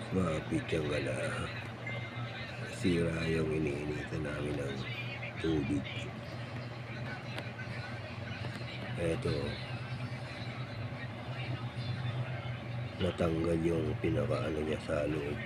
Mga pitsangala, sira yung iniinitan namin ng tubig. Eto, natanggal yung pinakaano niya sa loob.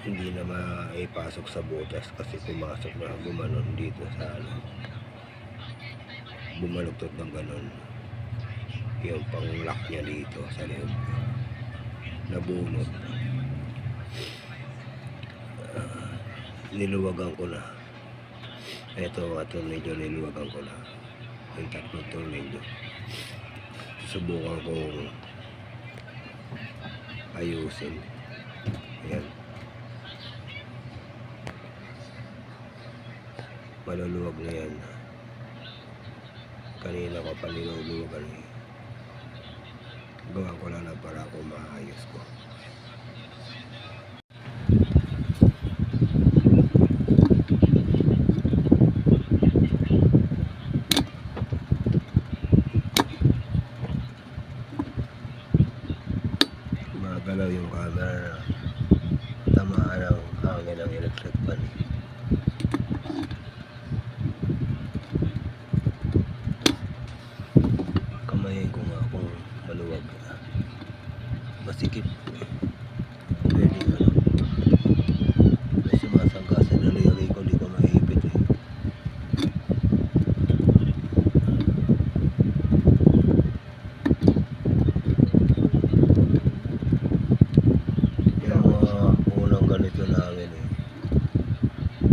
Hindi na maipasok sa butas kasi pumasok na gumanon dito sa ano. Bumaluktot ng ganon. Yung pang-lock niya dito sa loob. Nabunot. Niluwagan ko na. Ito mga tornilyo, niluwagan ko na. Yung tatlong tornilyo. Subukan kong ayusin. Ayan. Maluluwag na yan. Kanina ko pa niluluwagan eh. Gawa ko lang na para ako maayos ko. Magalaw yung camera na tamaan ng hangin ng electric fan. Kamayin ko nga kung maluwag. Masikip. Pwede ano. May sumasangga sa daliri ko, di ko maipit eh. Yung mga unang ganito namin eh.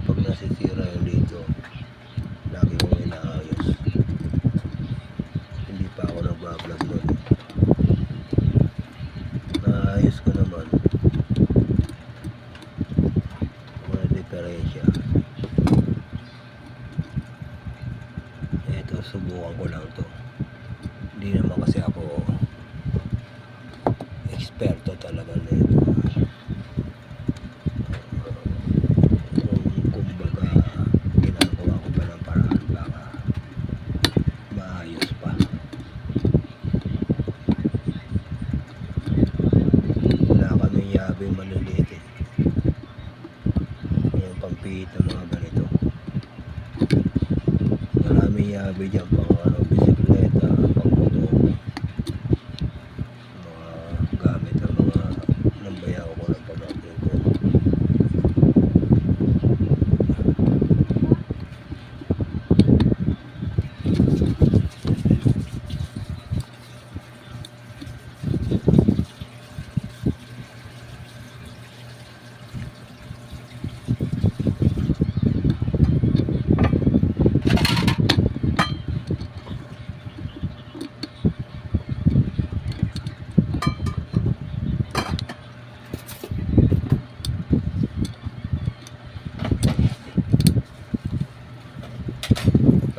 Pag nasisira yung dito, lagi kong inaayos. Hindi pa ako nagbablog nun. Naayos ko naman. Mga diferensya. Ito, subukan ko lang to. Hindi naman kasi ako eksperto talaga na ito. Kumbaga, ginagawa ko pa ng paraan baka maayos pa. Wala kami yabing maliliit eh. Yung pampihit ng mga ganito. Maraming yabe dyan pang ano, bisikleta, pang motor. Mga gamit ng mga nambayaw ko ng pamangkin ko.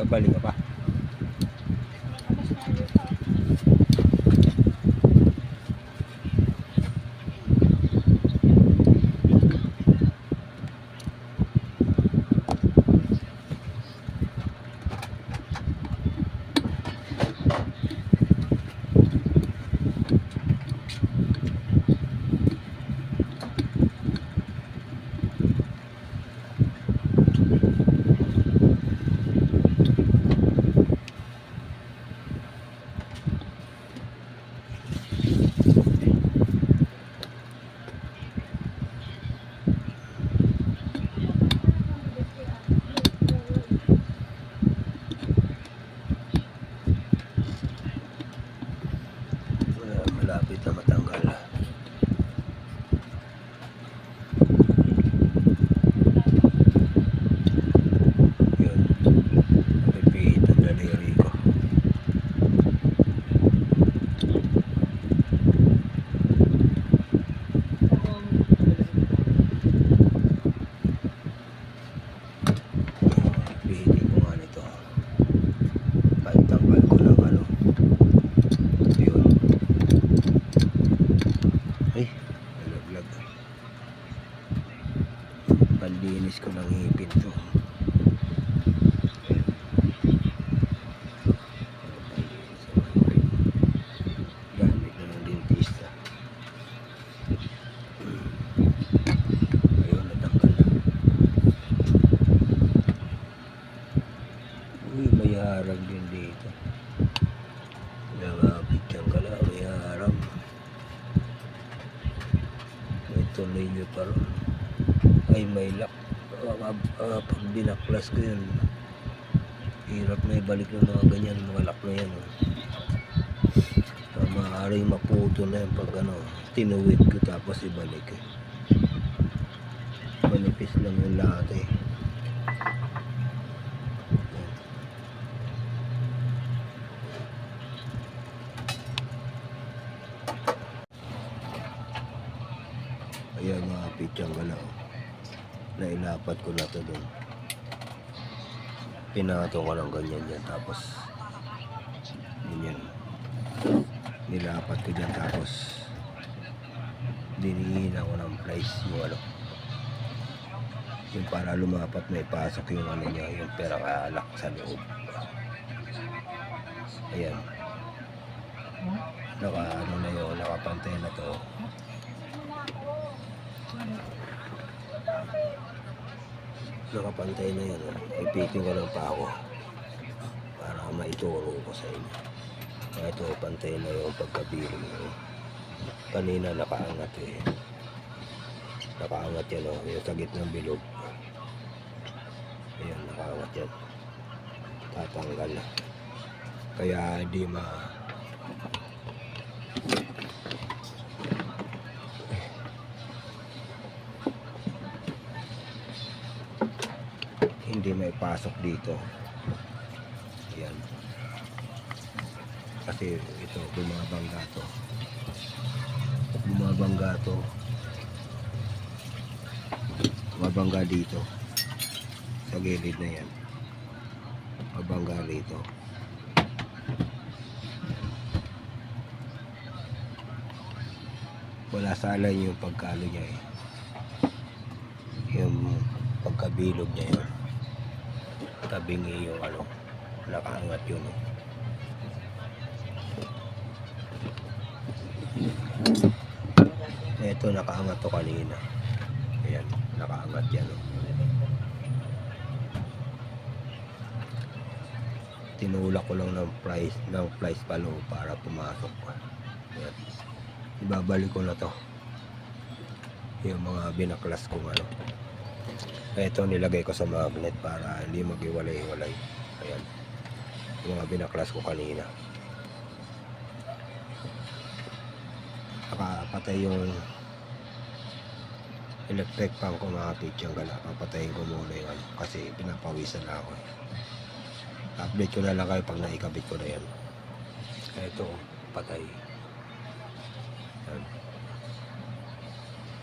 Babalik ka pa. Malapit na matanggal. Yun. Pipihit ang daliri ko. Pihitin ko nga nito. Pagtanggal ko ng ano. Yun. Ay, nalaglag. Panlinis ko ng ngipin to. Gamit na ng dentista. tornilyo pa ron. Ay may lock. Pag binaklas ko yun, hirap na ibalik ng mga ganyan, mga lock na yan. Maaaring maputo na yun pag tinuwid ko tapos ibalik. Manipis lang yung lahat eh. Ayan mga pitsang galaw. Nailapat ko na to dun. Pinato ko ng ganyan dyan. Tapos ganyan. Nilapat ko dyan. Tapos dinihina ko ng price yung yung para lumapat may pasok yung niya. Yung pera-alak sa loob. Ayan. Na yun. Nakapantay na to. Nakapantay na yan. Ipitin ko ng pako para maituro ko sa inyo. Ito, pantay na yung pagkabili. Kanina nakaangat eh. Nakaangat yan yung sa gitnang bilog. Ayan, nakaangat yan. Tatanggal na. Kaya hindi hindi may pasok dito. Ayan. Kasi ito bumabangga to. Bumabangga dito sa gilid na yan. Mabangga rito. Wala salay yung pagkalo niya eh. Yung pagkabilog niya yun. Tabingi yung nakaangat yun eh. Ito nakaangat to kanina. Ayan, nakaangat yan Tinulak ko lang ng price palo para pumasok. Ayan. Ibabalik ko na to. Yung mga binaklas kong Ito nilagay ko sa magnet para hindi mag-iwalay-iwalay. Ayan. Yung mga binaklas ko kanina. Nakapatay yung electric fan ko mga pitsang gala. Papatayin ko muna yung kasi pinapawisan na ako. Update ko na lang kayo pag naikabit ko na yan. Ito, patay. Ayan.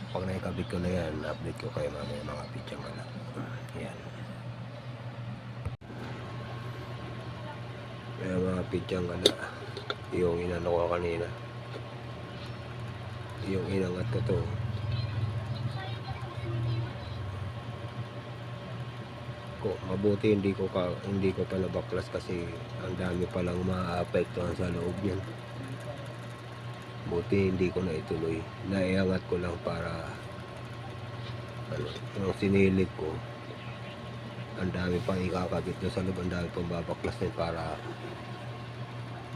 Pag naikabit ko na yan, update ko kayo mamaya mga pitsang gala. Ayan. Ayan mga pitsang gala. Yung inano ko kanina. Yung inangat ko to. Mabuti hindi ko pa nabaklas kasi ang dami palang maaapektuhan sa loob yan. Buti hindi ko na ituloy. Naiangat ko lang para yung sinilid ko. Ang dami pang ikakabit doon sa loob. Ang dami pang babaklas din para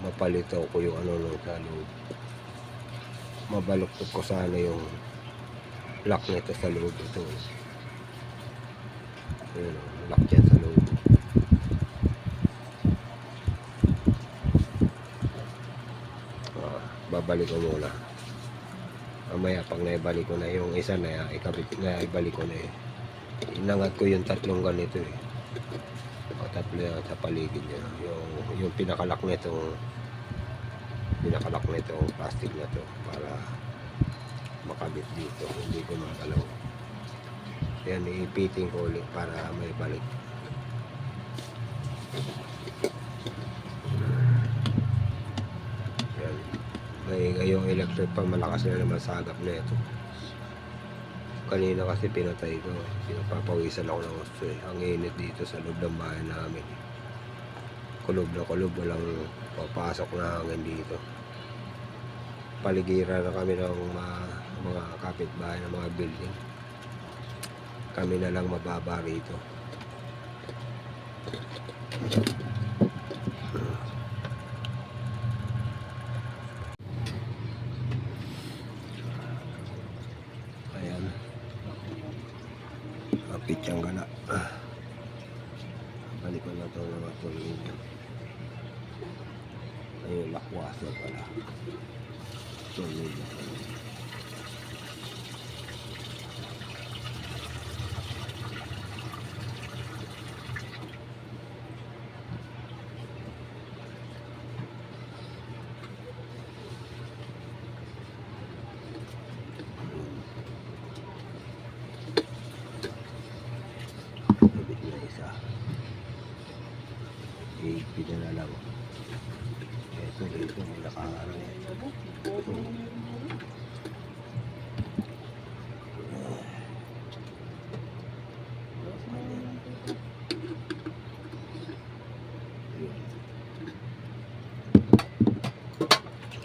mapalitaw ko yung sa loob. Mabaluktot ko sana yung lock nito sa loob. Ito. Ayan, lock yan sa loob. Babalik ko muna. Mamaya pag naibalik ko na yung isa na ikabit na ibalik ko na inangat ko yung tatlong ganito tatlo yan sa paligid niya. Yung pinakalak nito plastic na to para makabit dito, hindi ko magalaw. Yan, iipitin ko ulit para may balik. Yan. Ngayong electric pa malakas na naman sagap na ito. Kanina kasi pinatay ko. Pinapapawisan ako ng gusto eh. Ang init dito sa loob ng bahay namin. Kulob na kulob, walang papasok na hangin dito. Paligiran na kami ng mga kapitbahay ng mga building. Kami na lang mababa rito. Ayan pitsang gala. Balikan na ito ng mga tornilyo. Ayun, lakwasan pala. Tornilyo. Kabit na isa. Ipida na lang. Ito dito may nakaharang.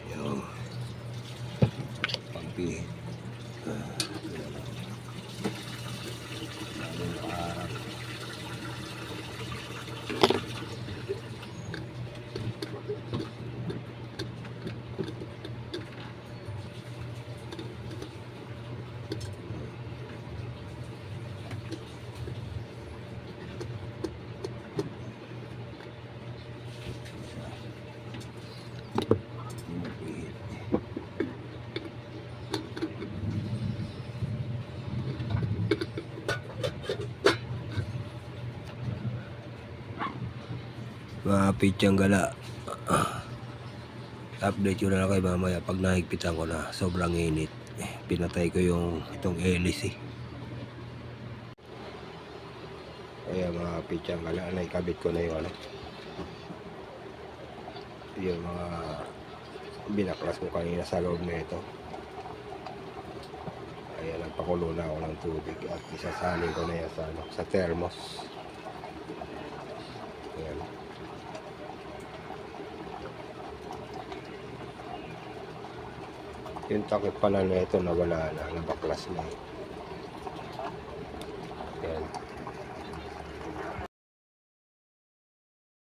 Ayun. Pampihit. Lalo nakaharang. Mga pitsang gala, update ko na lang kayo mamaya pag nahigpitan ko na. Sobrang init, pinatay ko yung itong hélice. Kaya mga pitsang gala, naikabit ko na yung ano, yung mga binaklas ko kanina sa loob na ito. Kaya nagpakulo na ako ng tubig at isasalin ko na yan sa, ano, sa thermos. Ayan. Yung takip pala na ito nawala na, nabaklas na.